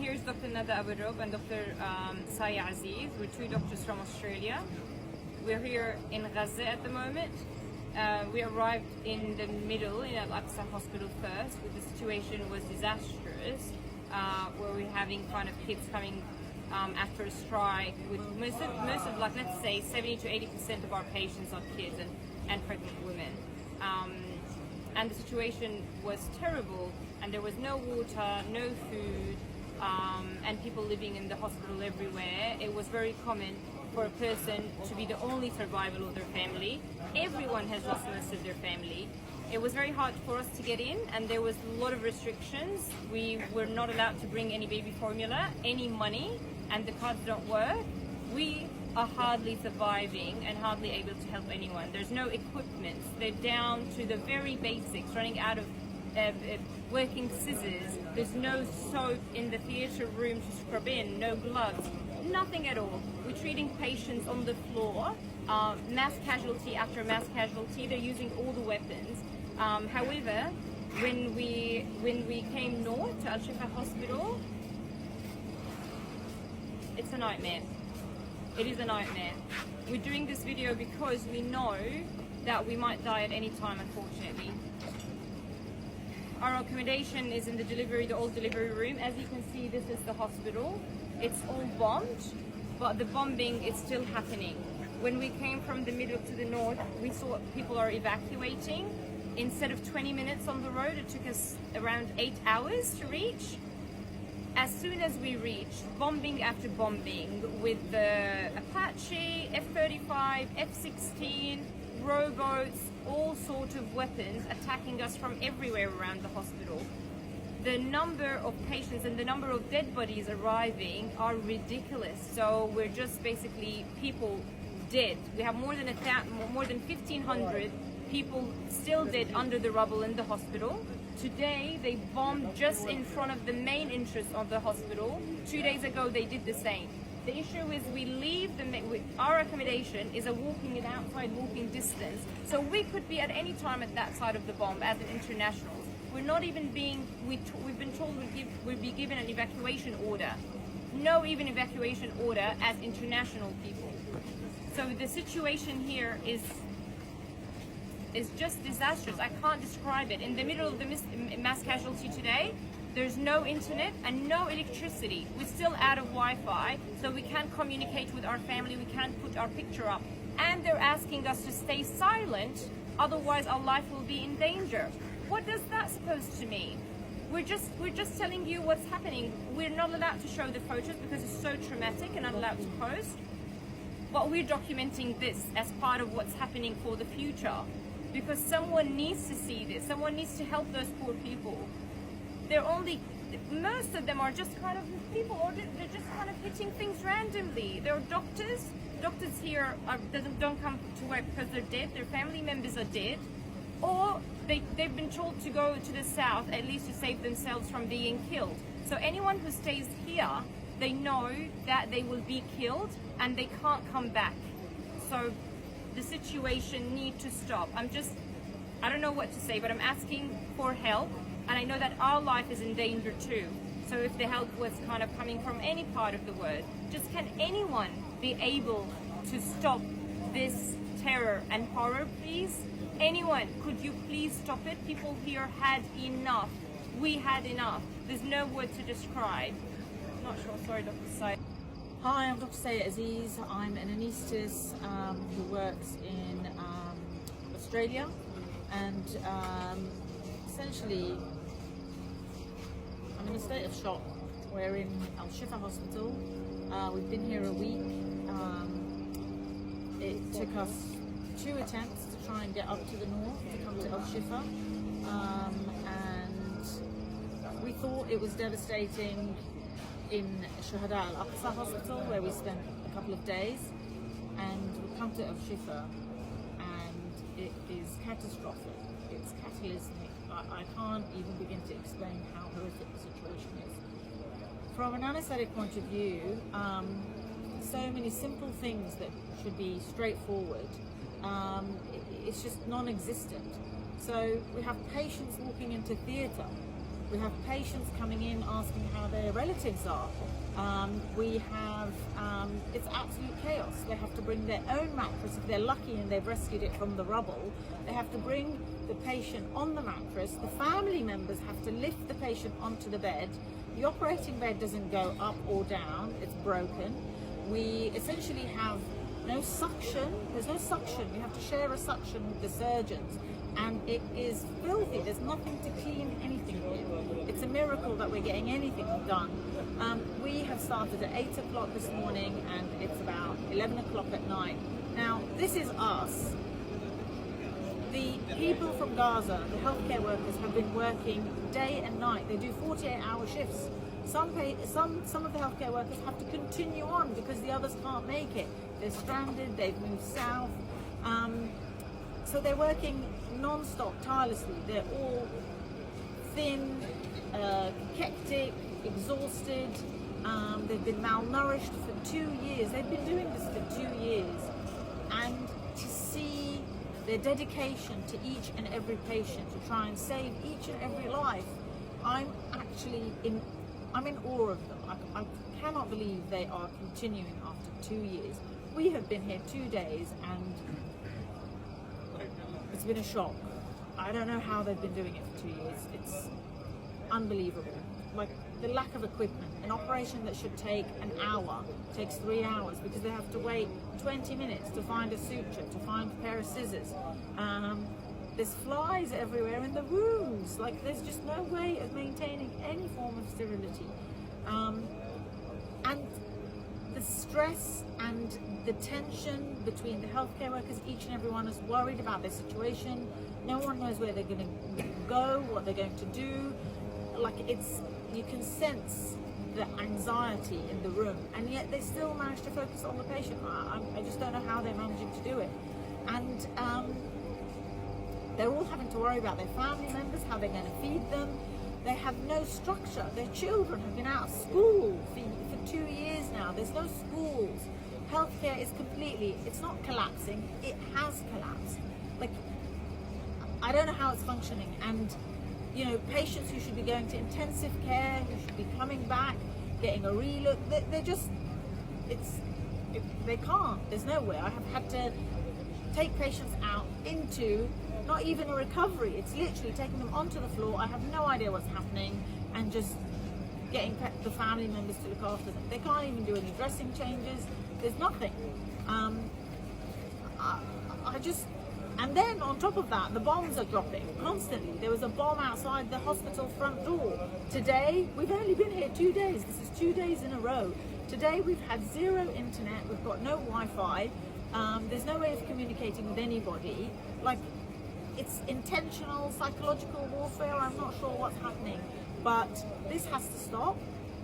Here's Dr. Nada Aburob and Dr. Saya Aziz. We're two doctors from Australia. We're here in Gaza at the moment. We arrived in the middle in Al-Aqsa hospital first, where the situation was disastrous, where we're having kind of kids coming after a strike. With most of like, let's say 70 to 80% of our patients are kids and pregnant women. And the situation was terrible, and there was no water, no food, and people living in the hospital everywhere. It was very common for a person to be the only survival of their family. Everyone has lost most of their family. It was very hard for us to get in, and there was a lot of restrictions. We were not allowed to bring any baby formula, any money, and the cards don't work. We are hardly surviving and hardly able to help anyone. There's no equipment. They're down to the very basics, running out of working scissors. There's no soap in the theatre room to scrub in, no gloves, nothing at all. We're treating patients on the floor, mass casualty after mass casualty. They're using all the weapons. However, when we came north to Al-Shifa Hospital, it's a nightmare. It is a nightmare. We're doing this video because we know that we might die at any time, unfortunately. Our accommodation is in the old delivery room. As you can see, this is the hospital. It's all bombed, but the bombing is still happening. When we came from the middle to the north, we saw people are evacuating. Instead of 20 minutes on the road, it took us around 8 hours to reach. As soon as we reached, bombing after bombing with the Apache, F-35, F-16, rowboats, all sorts of weapons attacking us from everywhere around the hospital. The number of patients and the number of dead bodies arriving are ridiculous. So we're just basically people dead. We have more than 1,500 people still dead under the rubble in the hospital. Today they bombed just in front of the main entrance of the hospital. 2 days ago they did the same. The issue is we leave our accommodation is an outside walking distance, so we could be at any time at that side of the bomb as an internationals. We're not even being, we've been told we'll be given an evacuation order. No even evacuation order as international people. So the situation here is just disastrous. I can't describe it. In the middle of the mass casualty today, there's no internet and no electricity. We're still out of Wi-Fi, so we can't communicate with our family, we can't put our picture up. And they're asking us to stay silent, otherwise our life will be in danger. What does that supposed to mean? We're just telling you what's happening. We're not allowed to show the photos because it's so traumatic and not allowed to post. But we're documenting this as part of what's happening for the future. Because someone needs to see this, someone needs to help those poor people. Most of them are just kind of people, or they're just kind of hitting things randomly. There are doctors here don't come to work because they're dead, their family members are dead, or they've been told to go to the south at least to save themselves from being killed. So anyone who stays here, they know that they will be killed and they can't come back. So the situation needs to stop. I don't know what to say, but I'm asking for help, and I know that our life is in danger too. So if the help was kind of coming from any part of the world, just can anyone be able to stop this terror and horror, please? Anyone, could you please stop it? People here had enough. We had enough. There's no word to describe. Not sure, sorry, Dr. Said. Hi, I'm Dr. Saya Aziz. I'm an anaesthetist who works in Australia, and essentially I'm in a state of shock. We're in Al-Shifa Hospital. We've been here a week. It took us 2 attempts to try and get up to the north to come to Al-Shifa, and we thought it was devastating in Shuhada Al-Aqsa Hospital, where we spent a couple of days, and we come to Al-Shifa and it is catastrophic, it's catalytic. I can't even begin to explain how horrific the situation is. From an anaesthetic point of view, so many simple things that should be straightforward, it's just non-existent. So we have patients walking into theatre We have patients coming in asking how their relatives are. It's absolute chaos. They have to bring their own mattress if they're lucky and they've rescued it from the rubble. They have to bring the patient on the mattress. The family members have to lift the patient onto the bed. The operating bed doesn't go up or down, it's broken. We essentially have no suction. There's no suction. We have to share a suction with the surgeons, and it is filthy. There's nothing to clean anything here. It's a miracle that we're getting anything done. We have started at 8 o'clock this morning, and it's about 11 o'clock at night. Now, this is us. The people from Gaza, the healthcare workers, have been working day and night. They do 48-hour shifts. Some of the healthcare workers have to continue on because the others can't make it. They're stranded, they've moved south. So they're working non-stop, tirelessly. They're all thin, hectic, exhausted. They've been malnourished for 2 years. They've been doing this for 2 years. And to see their dedication to each and every patient, to try and save each and every life, I'm in awe of them. I cannot believe they are continuing after 2 years. We have been here 2 days and it's been a shock. I don't know how they've been doing it for 2 years. It's unbelievable. Like the lack of equipment. An operation that should take an hour takes 3 hours because they have to wait 20 minutes to find a suture, to find a pair of scissors. There's flies everywhere in the rooms. Like there's just no way of maintaining any form of sterility. And the stress and the tension between the healthcare workers, each and everyone is worried about their situation. No one knows where they're going to go, what they're going to do. Like you can sense the anxiety in the room, and yet they still manage to focus on the patient. I just don't know how they're managing to do it. And they're all having to worry about their family members, how they're going to feed them. They have no structure. Their children have been out of school for 2 years now. There's no schools. Healthcare is completely, it's not collapsing, it has collapsed. Like, I don't know how it's functioning. And, you know, patients who should be going to intensive care, who should be coming back, getting a relook, they're just, they can't. There's no way. I have had to take patients out into not even a recovery. It's literally taking them onto the floor. I have no idea what's happening, and just getting the family members to look after them. They can't even do any dressing changes. There's nothing. And then on top of that, the bombs are dropping constantly. There was a bomb outside the hospital front door. Today, we've only been here 2 days. This is 2 days in a row. Today we've had zero internet. We've got no Wi-Fi. There's no way of communicating with anybody. Like, it's intentional psychological warfare. I'm not sure what's happening, but this has to stop.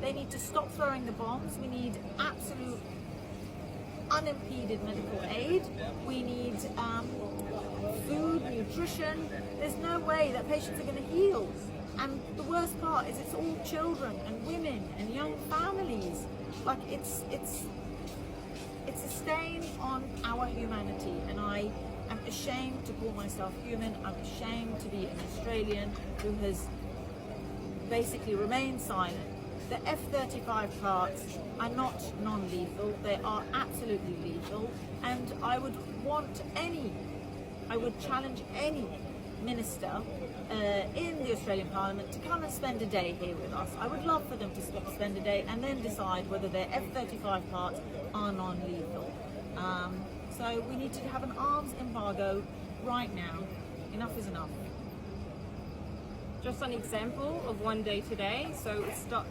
They need to stop throwing the bombs. We need absolute unimpeded medical aid. We need food, nutrition. There's no way that patients are going to heal. And the worst part is it's all children and women and young families. Like it's a stain on our humanity, and I am ashamed to call myself human. I'm ashamed to be an Australian who has basically remained silent. The F-35 parts are not non-lethal, they are absolutely lethal, and I would challenge any minister in the Australian Parliament to come and spend a day here with us. I would love for them to spend a day and then decide whether their F-35 parts are non-lethal. So we need to have an arms embargo right now. Enough is enough. Just an example of one day today. So it's not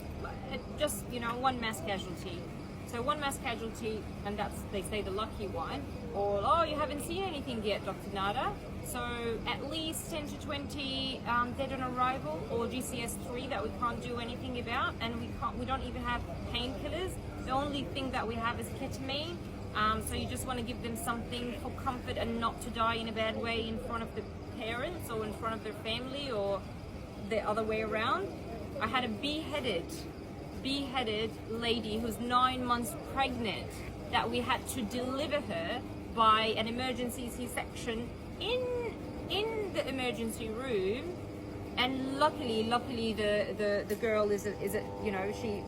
just, you know, one mass casualty. So one mass casualty, and that's, they say, the lucky one. Or, oh, you haven't seen anything yet, Dr. Nada. So at least 10 to 20 dead on arrival, or GCS3 that we can't do anything about, and we don't even have painkillers. The only thing that we have is ketamine. So you just want to give them something for comfort and not to die in a bad way in front of the parents or in front of their family or the other way around. I had a beheaded lady who's 9 months pregnant that we had to deliver her by an emergency C-section in the emergency room And luckily the girl is a you know, she